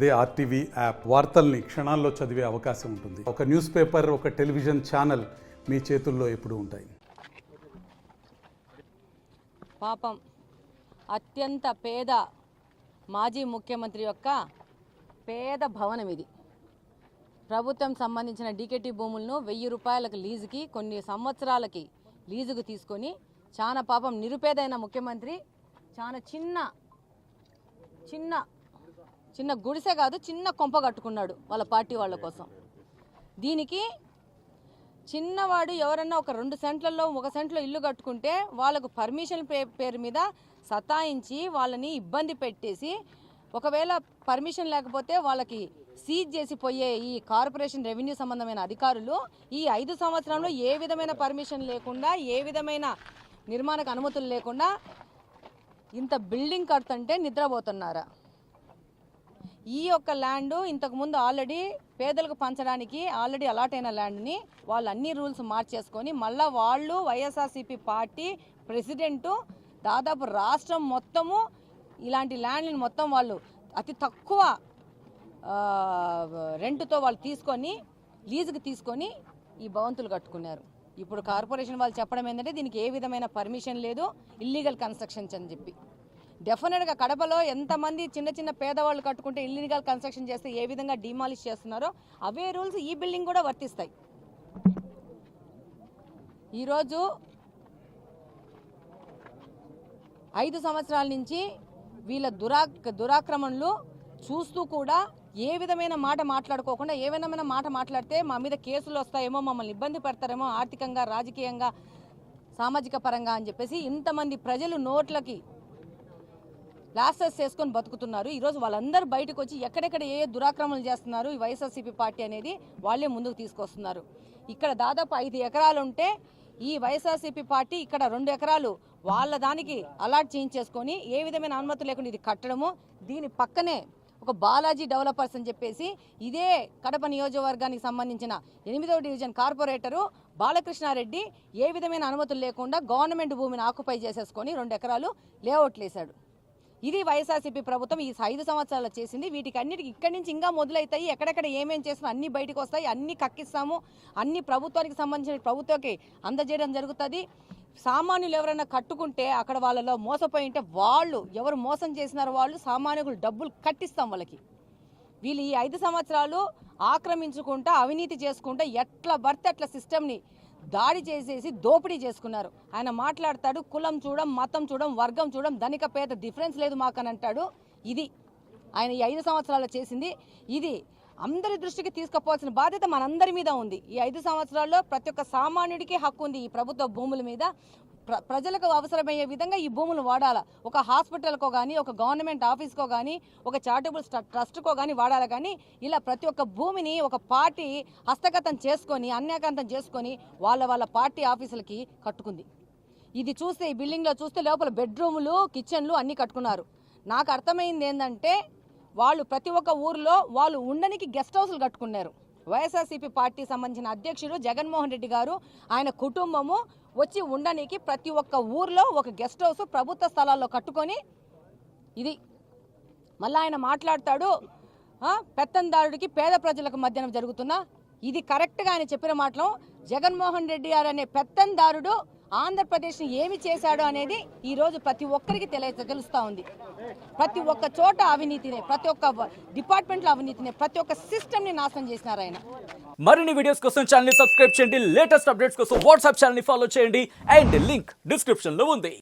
అదే RTV app వార్తల్ని క్షణాల్లో చదివే అవకాశం ఉంటుంది. ఒక న్యూస్ పేపర్, ఒక టెలివిజన్ ఛానల్ మీ చేతుల్లో ఎప్పుడూ ఉంటాయి. పాపం అత్యంత పేద మాజీ ముఖ్యమంత్రి యొక్క పేద భవనం ఇది. ప్రభుత్వం సంబంధించిన డీకేటీ భూములను 1000 రూపాయలకు లీజుకి కొన్ని సంవత్సరాలకి లీజుకు తీసుకొని చాలా పాపం నిరుపేదైన ముఖ్యమంత్రి చాలా చిన్న గుడిసె కాదు, చిన్న కొంప కట్టుకున్నాడు వాళ్ళ పార్టీ వాళ్ళ కోసం. దీనికి చిన్నవాడు ఎవరన్నా ఒక 2 సెంట్లలో 1 సెంట్లో ఇల్లు కట్టుకుంటే వాళ్ళకు పర్మిషన్ పేరు మీద సతాయించి వాళ్ళని ఇబ్బంది పెట్టేసి, ఒకవేళ పర్మిషన్ లేకపోతే వాళ్ళకి సీజ్ చేసి పోయే ఈ కార్పొరేషన్ రెవెన్యూ సంబంధమైన అధికారులు ఈ 5 సంవత్సరంలో ఏ విధమైన పర్మిషన్ లేకుండా, ఏ విధమైన నిర్మాణకు అనుమతులు లేకుండా ఇంత బిల్డింగ్ కడుతుంటే నిద్రపోతున్నారా? ఈ యొక్క ల్యాండ్ ఇంతకుముందు ఆల్రెడీ పేదలకు పంచడానికి ఆల్రెడీ అలాట్ అయిన ల్యాండ్ని వాళ్ళు అన్ని రూల్స్ మార్చేసుకొని మళ్ళీ వాళ్ళు వైఎస్ఆర్సీపీ పార్టీ ప్రెసిడెంటు దాదాపు రాష్ట్రం మొత్తము ఇలాంటి ల్యాండ్ని మొత్తం వాళ్ళు అతి తక్కువ రెంట్తో వాళ్ళు తీసుకొని లీజుకి తీసుకొని ఈ భవంతులు కట్టుకున్నారు. ఇప్పుడు కార్పొరేషన్ వాళ్ళు చెప్పడం ఏంటంటే దీనికి ఏ విధమైన పర్మిషన్ లేదు, ఇల్లీగల్ కన్స్ట్రక్షన్స్ అని చెప్పి. డెఫినెట్గా కడపలో ఎంతమంది చిన్న పేదవాళ్ళు కట్టుకుంటే ఇల్లీగల్ కన్స్ట్రక్షన్ చేస్తే ఏ విధంగా డిమాలిష్ చేస్తున్నారో అవే రూల్స్ ఈ బిల్డింగ్ కూడా వర్తిస్తాయి. ఈరోజు 5 సంవత్సరాల నుంచి వీళ్ళ దురాక్రమణలు చూస్తూ కూడా ఏ విధమైన మాట మాట్లాడుకోకుండా, ఏ విధమైన మాట మాట్లాడితే మా మీద కేసులు వస్తాయేమో, మమ్మల్ని ఇబ్బంది పెడతారేమో ఆర్థికంగా, రాజకీయంగా, సామాజిక పరంగా అని చెప్పేసి ఇంతమంది ప్రజలు నోట్లకి ప్లాస్టర్స్ చేసుకొని బతుకుతున్నారు. ఈరోజు వాళ్ళందరూ బయటకు వచ్చి ఎక్కడెక్కడ ఏ దురాక్రమణలు చేస్తున్నారు ఈ వైఎస్ఆర్సీపీ పార్టీ అనేది వాళ్ళే ముందుకు తీసుకొస్తున్నారు. ఇక్కడ దాదాపు 5 ఎకరాలు ఉంటే ఈ వైఎస్ఆర్సీపీ పార్టీ ఇక్కడ 2 ఎకరాలు వాళ్ళ దానికి అలాట్ చేయించేసుకొని ఏ విధమైన అనుమతి లేకుండా ఇది కట్టడము. దీని పక్కనే ఒక బాలాజీ డెవలపర్స్ అని చెప్పేసి ఇదే కడప నియోజకవర్గానికి సంబంధించిన 8వ డివిజన్ కార్పొరేటరు బాలకృష్ణారెడ్డి ఏ విధమైన అనుమతులు లేకుండా గవర్నమెంట్ భూమిని ఆక్యుపై చేసేసుకొని 2 ఎకరాలు లేఅవుట్లు వేశాడు. ఇది వైఎస్ఆర్సీపీ ప్రభుత్వం ఈ 5 సంవత్సరాలు చేసింది. వీటికి అన్నిటికీ ఇక్కడి నుంచి ఇంకా మొదలవుతాయి. ఎక్కడెక్కడ ఏమేం చేసినా అన్ని బయటకు వస్తాయి, అన్ని కక్కిస్తాము, అన్ని ప్రభుత్వానికి సంబంధించిన ప్రభుత్వకి అందజేయడం జరుగుతుంది. సామాన్యులు ఎవరైనా కట్టుకుంటే అక్కడ వాళ్ళలో మోసపోయి ఉంటే వాళ్ళు ఎవరు మోసం చేసినారో వాళ్ళు సామాన్యులు డబ్బులు కట్టిస్తాం వాళ్ళకి. వీళ్ళు ఈ 5 సంవత్సరాలు ఆక్రమించుకుంటా అవినీతి చేసుకుంటా ఎట్లా పడితే అట్లా సిస్టమ్ని దాడి చేసేసి దోపిడీ చేసుకున్నారు. ఆయన మాట్లాడతాడు కులం చూడం, మతం చూడం, వర్గం చూడం, ధనిక పేద డిఫరెన్స్ లేదు మాకని అంటాడు. ఇది ఆయన ఈ 5 సంవత్సరాలు చేసింది. ఇది అందరి దృష్టికి తీసుకుపోవాల్సిన బాధ్యత మనందరి మీద ఉంది. ఈ 5 సంవత్సరాల్లో ప్రతి ఒక్క సామాన్యుడికి హక్కు ఉంది ఈ ప్రభుత్వ భూముల మీద. ప్రజలకు అవసరమయ్యే విధంగా ఈ భూములు వాడాలా. ఒక హాస్పిటల్కో కానీ, ఒక గవర్నమెంట్ ఆఫీస్కో కానీ, ఒక చారిటబుల్ ట్రస్ట్కో కానీ వాడాలి. కానీ ఇలా ప్రతి ఒక్క భూమిని ఒక పార్టీ హస్తగతం చేసుకొని, అన్యాక్రాంతం చేసుకొని వాళ్ళ పార్టీ ఆఫీసులకి కట్టుకుంది. ఇది చూస్తే ఈ బిల్డింగ్లో చూస్తే లోపల బెడ్రూములు, కిచెన్లు అన్నీ కట్టుకున్నారు. నాకు అర్థమైంది ఏంటంటే వాళ్ళు ప్రతి ఒక్క ఊర్లో వాళ్ళు ఉండనికి గెస్ట్ హౌస్లు కట్టుకున్నారు. వైఎస్ఆర్సీపీ పార్టీ సంబంధించిన అధ్యక్షుడు జగన్మోహన్ రెడ్డి గారు ఆయన కుటుంబము వచ్చి ఉండడానికి ప్రతి ఒక్క ఊర్లో ఒక గెస్ట్ హౌస్ ప్రభుత్వ స్థలాల్లో కట్టుకొని ఇది మళ్ళీ ఆయన మాట్లాడతాడు పెత్తందారుడికి పేద ప్రజలకు మధ్యన జరుగుతున్నా. ఇది కరెక్ట్గా ఆయన చెప్పిన మాటలు. జగన్మోహన్ రెడ్డి గారు అనే పెత్తందారుడు ఆంధ్రప్రదేశ్ని ఏమి చేశాడు అనేది ఈరోజు ప్రతి ఒక్కరికి తెలుస్తూ ఉంది. ప్రతి ఒక్క చోట అవినీతినే, ప్రతి ఒక్క డిపార్ట్మెంట్లో అవినీతినే, ప్రతి ఒక్క సిస్టమ్ని నాశనం చేసినారు ఆయన. మరిన్ని వీడియోస్ కోసం ఛానల్ ని సబ్స్క్రైబ్ చేయండి. లేటెస్ట్ అప్డేట్స్ కోసం వాట్సాప్ ఛానల్ ని ఫాలో చేయండి. అండ్ లింక్ డిస్క్రిప్షన్ లో ఉంది.